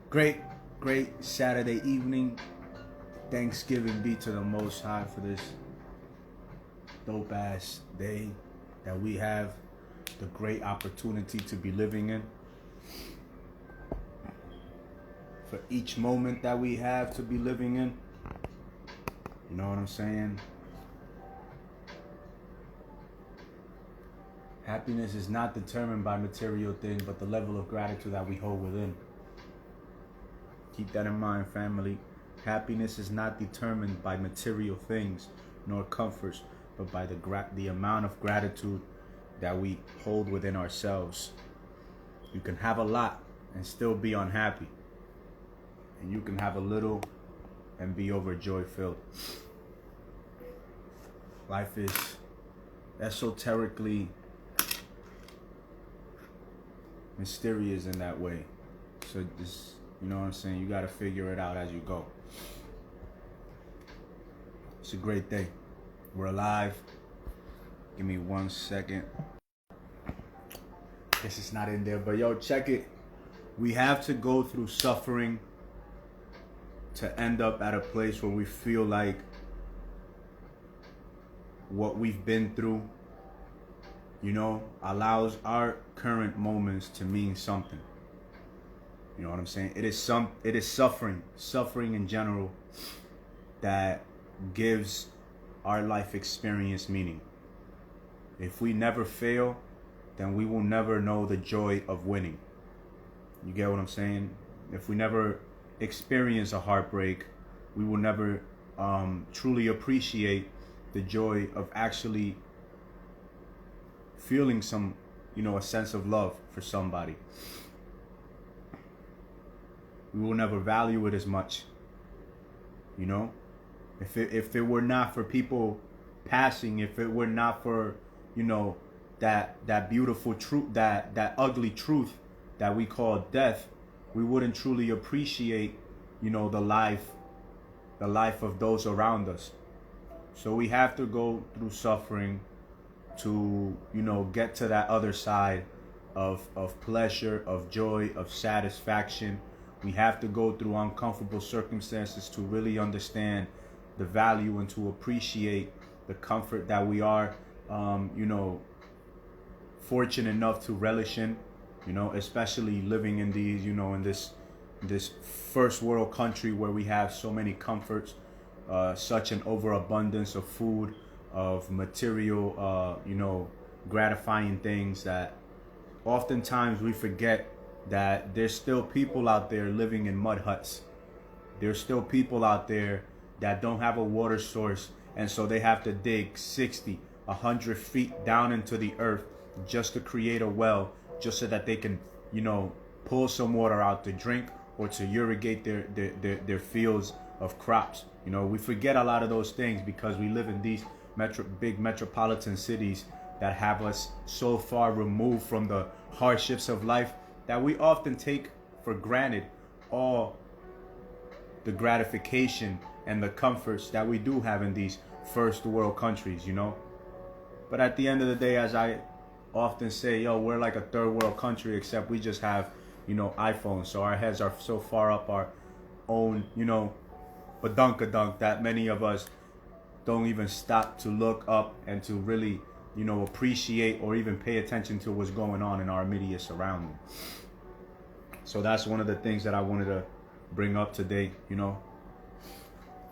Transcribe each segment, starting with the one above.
Great, great Saturday evening. Thanksgiving be to the Most High for this dope ass day that we have the great opportunity to be living in. For each moment that we have to be living in. You know what I'm saying? Happiness is not determined by material things, but the level of gratitude that we hold within. Keep that in mind, family. Happiness is not determined by material things nor comforts, but by the amount of gratitude that we hold within ourselves. You can have a lot and still be unhappy. And you can have a little and be overjoy filled. Life is esoterically mysterious in that way. So just, you know what I'm saying? You got to figure it out as you go. It's a great day. We're alive. Give me 1 second. Guess it's not in there, but yo, check it. We have to go through suffering to end up at a place where we feel like what we've been through, you know, allows our current moments to mean something. You know what I'm saying? It is suffering in general that gives our life experience meaning. If we never fail, then we will never know the joy of winning. You get what I'm saying? If we never experience a heartbreak, we will never truly appreciate the joy of actually feeling some, you know, a sense of love for somebody. We will never value it as much. You know, if it were not for people passing, if it were not for, you know, that beautiful truth, that ugly truth that we call death, we wouldn't truly appreciate, you know, the life of those around us. So we have to go through suffering to, you know, get to that other side of pleasure, of joy, of satisfaction. We have to go through uncomfortable circumstances to really understand the value and to appreciate the comfort that we are, you know, fortunate enough to relish in, you know, especially living in these, you know, in this first world country where we have so many comforts, such an overabundance of food, of material, you know, gratifying things that oftentimes we forget that there's still people out there living in mud huts. There's still people out there that don't have a water source, and so they have to dig 60, 100 feet down into the earth just to create a well, just so that they can, you know, pull some water out to drink or to irrigate their fields of crops. You know, we forget a lot of those things because we live in these big metropolitan cities that have us so far removed from the hardships of life that we often take for granted all the gratification and the comforts that we do have in these first world countries, you know. But at the end of the day, as I often say, yo, we're like a third world country, except we just have, you know, iPhones. So our heads are so far up our own, you know, badunk that many of us don't even stop to look up and to really, you know, appreciate or even pay attention to what's going on in our immediate surrounding. So that's one of the things that I wanted to bring up today. You know,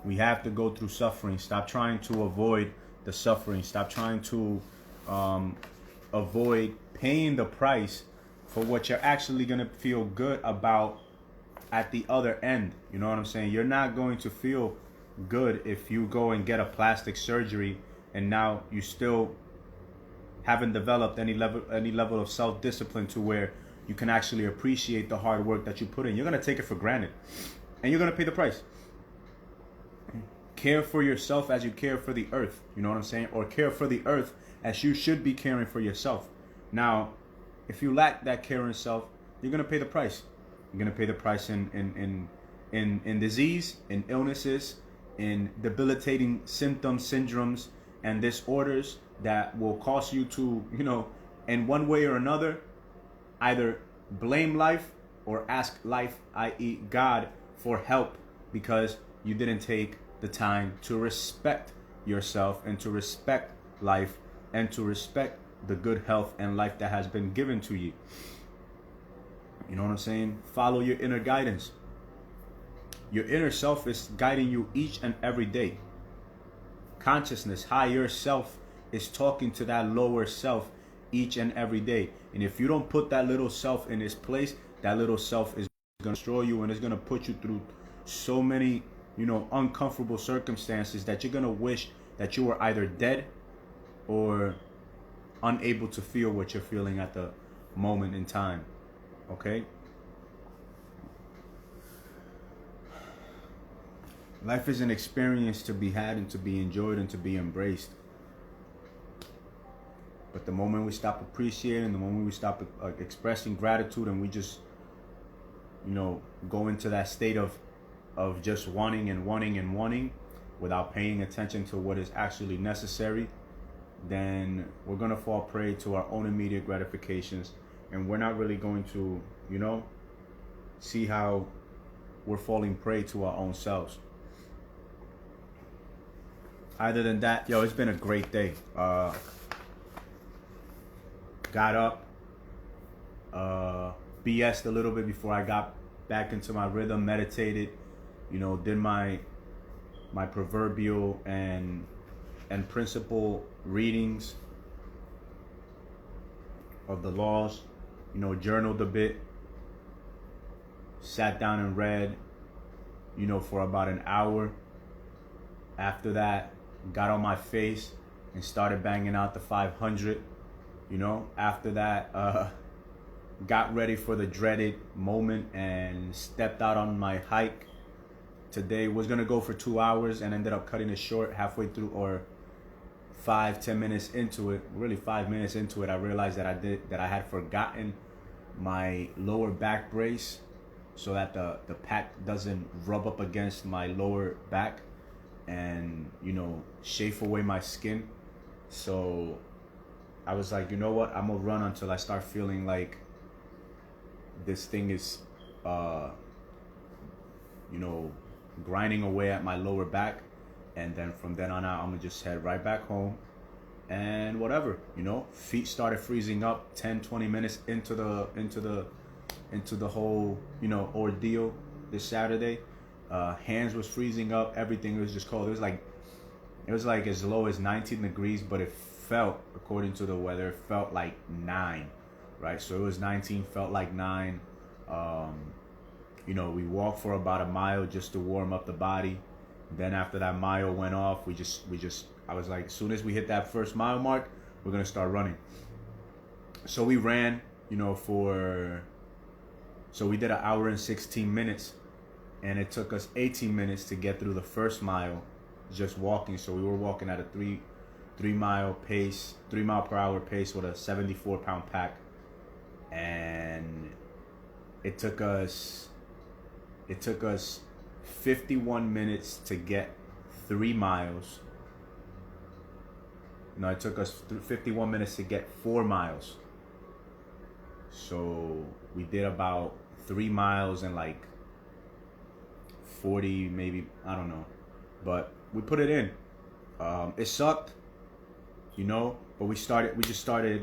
we have to go through suffering. Stop trying to avoid the suffering. Stop trying to avoid paying the price for what you're actually going to feel good about at the other end. You know what I'm saying? You're not going to feel good if you go and get a plastic surgery and now you still haven't developed any level of self-discipline to where you can actually appreciate the hard work that you put in. You're going to take it for granted and you're going to pay the price. Care for yourself as you care for the earth. You know what I'm saying? Or care for the earth as you should be caring for yourself. Now, if you lack that care in self, you're going to pay the price. You're going to pay the price in disease, in illnesses, in debilitating symptoms, syndromes, and disorders that will cause you to, you know, in one way or another, either blame life or ask life, i.e. God, for help because you didn't take the time to respect yourself and to respect life and to respect the good health and life that has been given to you. You know what I'm saying? Follow your inner guidance. Your inner self is guiding you each and every day. Consciousness, higher self, is talking to that lower self each and every day. And if you don't put that little self in its place, that little self is going to destroy you and it's going to put you through so many, uncomfortable circumstances that you're going to wish that you were either dead or unable to feel what you're feeling at the moment in time. Okay? Life is an experience to be had and to be enjoyed and to be embraced. But the moment we stop appreciating, the moment we stop expressing gratitude and we just, go into that state of just wanting and wanting and wanting without paying attention to what is actually necessary, then we're going to fall prey to our own immediate gratifications. And we're not really going to, see how we're falling prey to our own selves. Other than that, it's been a great day. Got up, BS'd a little bit before I got back into my rhythm, meditated, did my proverbial and principle readings of the laws, journaled a bit, sat down and read, for about an hour. After that, got on my face and started banging out the 500. After that, got ready for the dreaded moment and stepped out on my hike. Today was gonna go for 2 hours and ended up cutting it short halfway through, or 5-10 minutes into it. Really 5 minutes into it, I realized that I had forgotten my lower back brace so that the pack doesn't rub up against my lower back and chafe away my skin. So I was like, you know what? I'm gonna run until I start feeling like this thing is, grinding away at my lower back, and then from then on out, I'm gonna just head right back home, and whatever, feet started freezing up 10-20 minutes into the whole, ordeal this Saturday. Hands was freezing up, everything was just cold. It was like as low as 19 degrees, but it felt, according to the weather, it felt like 9, right? So it was 19, felt like 9. We walked for about a mile just to warm up the body. Then after that mile went off, I was like, as soon as we hit that first mile mark, we're gonna start running. So we ran, so we did 1 hour and 16 minutes, and it took us 18 minutes to get through the first mile just walking. So we were walking at a 3 mile per hour pace with a 74-pound pack, and it took us 51 minutes to get 3 miles. No, it took us 51 minutes to get 4 miles. So we did about 3 miles in like 40, maybe, I don't know, but we put it in. It sucked, but we just started,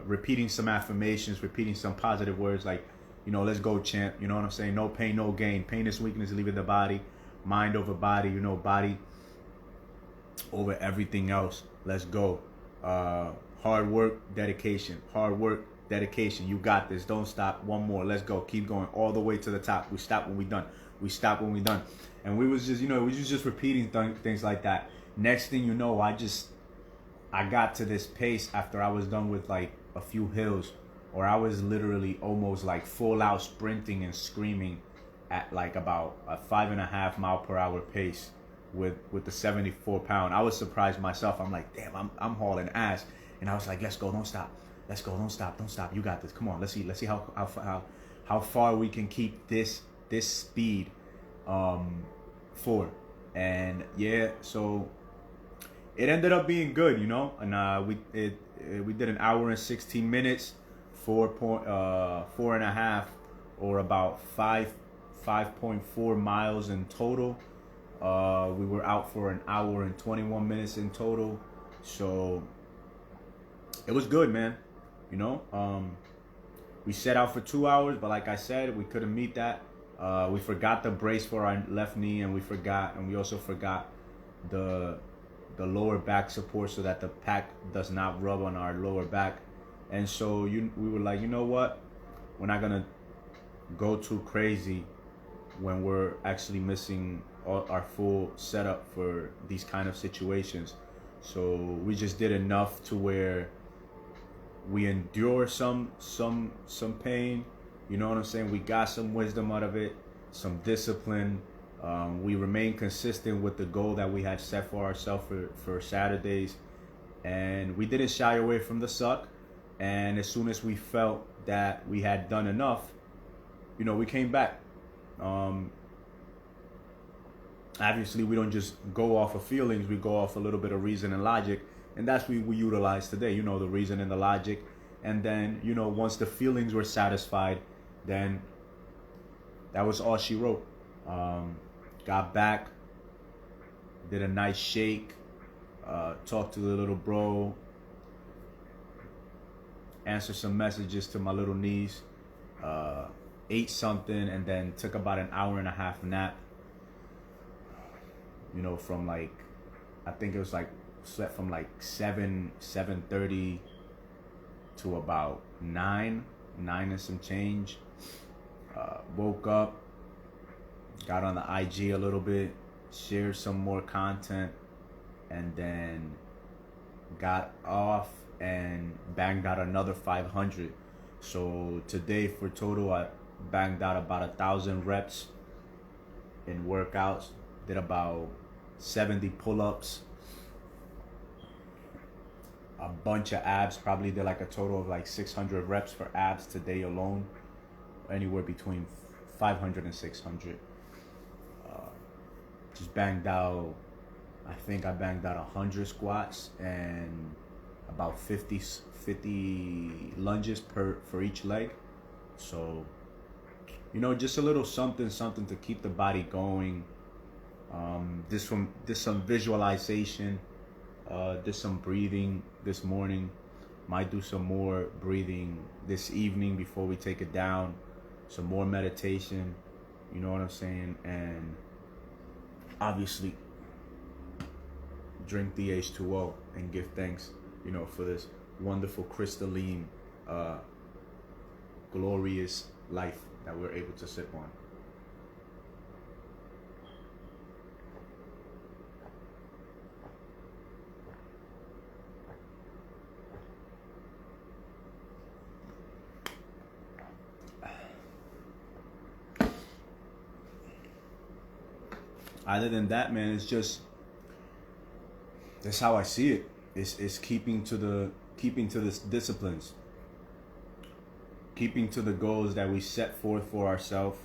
repeating some affirmations, repeating some positive words like, let's go, champ. You know what I'm saying? No pain, no gain. Pain is weakness, leave it the body. Mind over body, body over everything else. Let's go. Hard work, dedication. Hard work, dedication. You got this. Don't stop. One more. Let's go. Keep going all the way to the top. We stop when we done. We stop when we done. And we was just repeating things like that. Next thing you know, I got to this pace after I was done with like a few hills, or I was literally almost like full out sprinting and screaming at like about a 5.5 mile per hour pace with the 74-pound. I was surprised myself. I'm like, damn, I'm hauling ass. And I was like, let's go, don't stop. Let's go, don't stop. You got this. Come on, let's see how far we can keep this speed for. And yeah, so it ended up being good, and we did 1 hour and 16 minutes, 4.5 or about 5.4 miles in total. We were out for an hour and 21 minutes in total. So it was good, man. You know, we set out for 2 hours, but like I said, we couldn't meet that. We forgot the brace for our left knee, and we also forgot the lower back support so that the pack does not rub on our lower back. And so we were like, you know what? We're not gonna go too crazy when we're actually missing our full setup for these kind of situations. So we just did enough to where we endure some pain. You know what I'm saying? We got some wisdom out of it, some discipline. We remained consistent with the goal that we had set for ourselves for Saturdays, and we didn't shy away from the suck. And as soon as we felt that we had done enough, you know, we came back. Obviously, we don't just go off of feelings. We go off a little bit of reason and logic, and that's what we utilize today. You know, the reason and the logic. And then, you know, once the feelings were satisfied, then that was all she wrote. Got back, did a nice shake, talked to the little bro, answered some messages to my little niece, ate something, and then took about an hour and a half nap. You know, from like, I think it was like, slept from like 7:30 to about 9 and some change. Woke up, got on the IG a little bit, shared some more content, and then got off and banged out another 500. So today for total, I banged out about 1,000 reps in workouts, did about 70 pull-ups, a bunch of abs, probably did like a total of like 600 reps for abs today alone, anywhere between 500 and 600. Just banged out, I think I banged out 100 squats and about 50 lunges for each leg. So, you know, just a little something to keep the body going. Did some visualization, did some breathing this morning. Might do some more breathing this evening before we take it down. Some more meditation, you know what I'm saying? And obviously drink the H2O and give thanks, you know, for this wonderful crystalline, glorious life that we're able to sip on. Other than that, man, it's just, that's how I see it. It's keeping to the disciplines, keeping to the goals that we set forth for ourselves.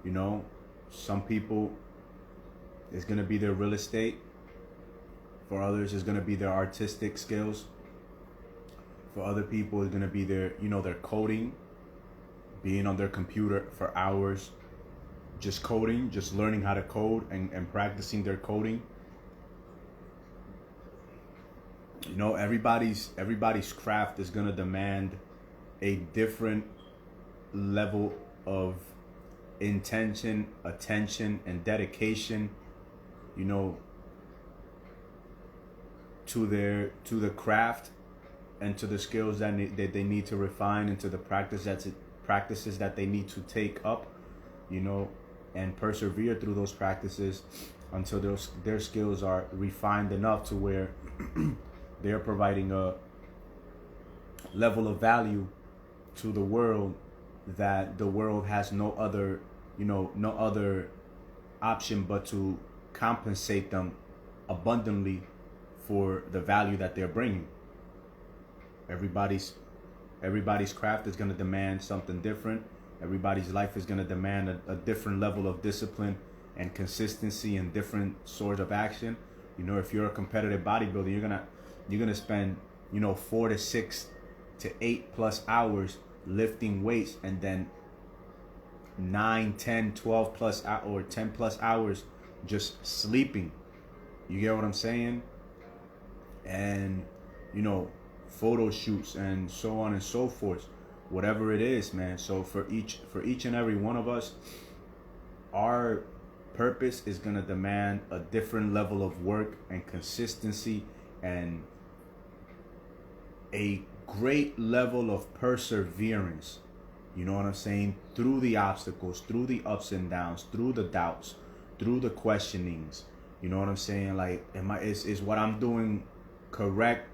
You know, some people, it's gonna be their real estate. For others, it's gonna be their artistic skills. For other people, it's gonna be their, you know, their coding, being on their computer for hours, just coding, just learning how to code and practicing their coding. You know, everybody's craft is gonna demand a different level of intention, attention, and dedication, you know, to the craft and to the skills that they need to refine, and to the practices that they need to take up, you know, and persevere through those practices until their skills are refined enough to where they're providing a level of value to the world that the world has no other option but to compensate them abundantly for the value that they're bringing. Everybody's craft is going to demand something different. Everybody's life is going to demand a different level of discipline and consistency and different sorts of action. You know, if you're a competitive bodybuilder, you're gonna spend, you know, 4 to 6 to 8 plus hours lifting weights and then 9, 10, 12 plus or 10 plus hours just sleeping. You get what I'm saying? And, you know, photo shoots and so on and so forth. Whatever it is, man. So for each and every one of us, our purpose is gonna demand a different level of work and consistency and a great level of perseverance. You know what I'm saying? Through the obstacles, through the ups and downs, through the doubts, through the questionings. You know what I'm saying? Like, is what I'm doing correct?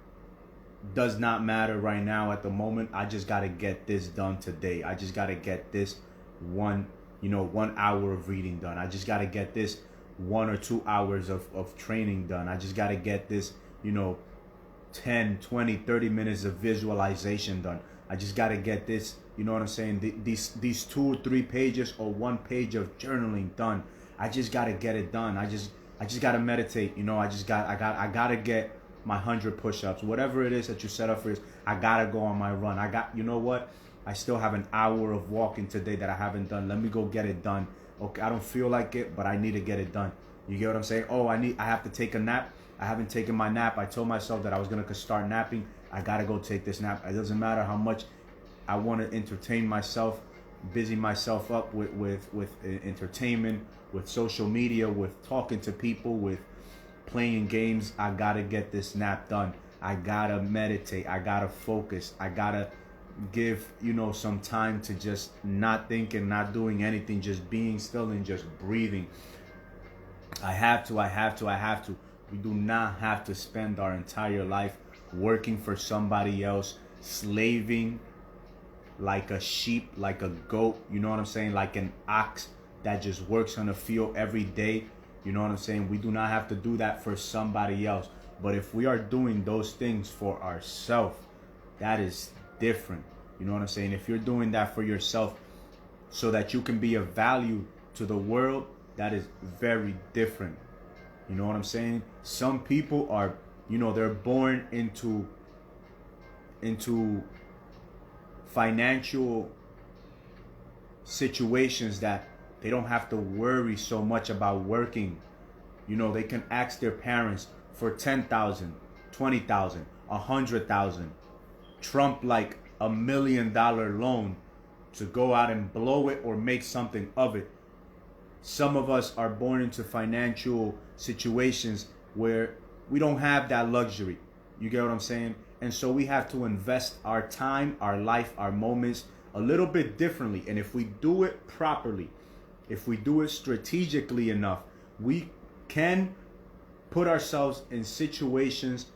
Does not matter right now at the moment. I just gotta get this done today. I just gotta get this 1 hour of reading done. I just gotta get this 1 or 2 hours of training done. I just gotta get this, 10, 20, 30 minutes of visualization done. I just gotta get this, you know what I'm saying? These 2 or 3 pages or 1 page of journaling done. I just gotta get it done. I just gotta meditate. I gotta get my 100 push-ups, whatever it is that you set up for. I gotta go on my run. You know what? I still have an hour of walking today that I haven't done. Let me go get it done. Okay, I don't feel like it, but I need to get it done. You get what I'm saying? Oh, I have to take a nap. I haven't taken my nap. I told myself that I was gonna start napping. I gotta go take this nap. It doesn't matter how much I want to entertain myself, busy myself up with entertainment, with social media, with talking to people, with playing games. I gotta get this nap done. I gotta meditate. I gotta focus. I gotta give some time to just not thinking, not doing anything, just being still and just breathing. I have to. We do not have to spend our entire life working for somebody else, slaving like a sheep, like a goat, you know what I'm saying, like an ox that just works on the field every day. You know what I'm saying? We do not have to do that for somebody else. But if we are doing those things for ourselves, that is different. You know what I'm saying? If you're doing that for yourself so that you can be of value to the world, that is very different. You know what I'm saying? Some people are, they're born into financial situations that they don't have to worry so much about working. They can ask their parents for 10,000, 20,000, 100,000, trump like $1 million loan to go out and blow it or make something of it. Some of us are born into financial situations where we don't have that luxury. You get what I'm saying? And so we have to invest our time, our life, our moments a little bit differently. And if we do it properly, if we do it strategically enough, we can put ourselves in situations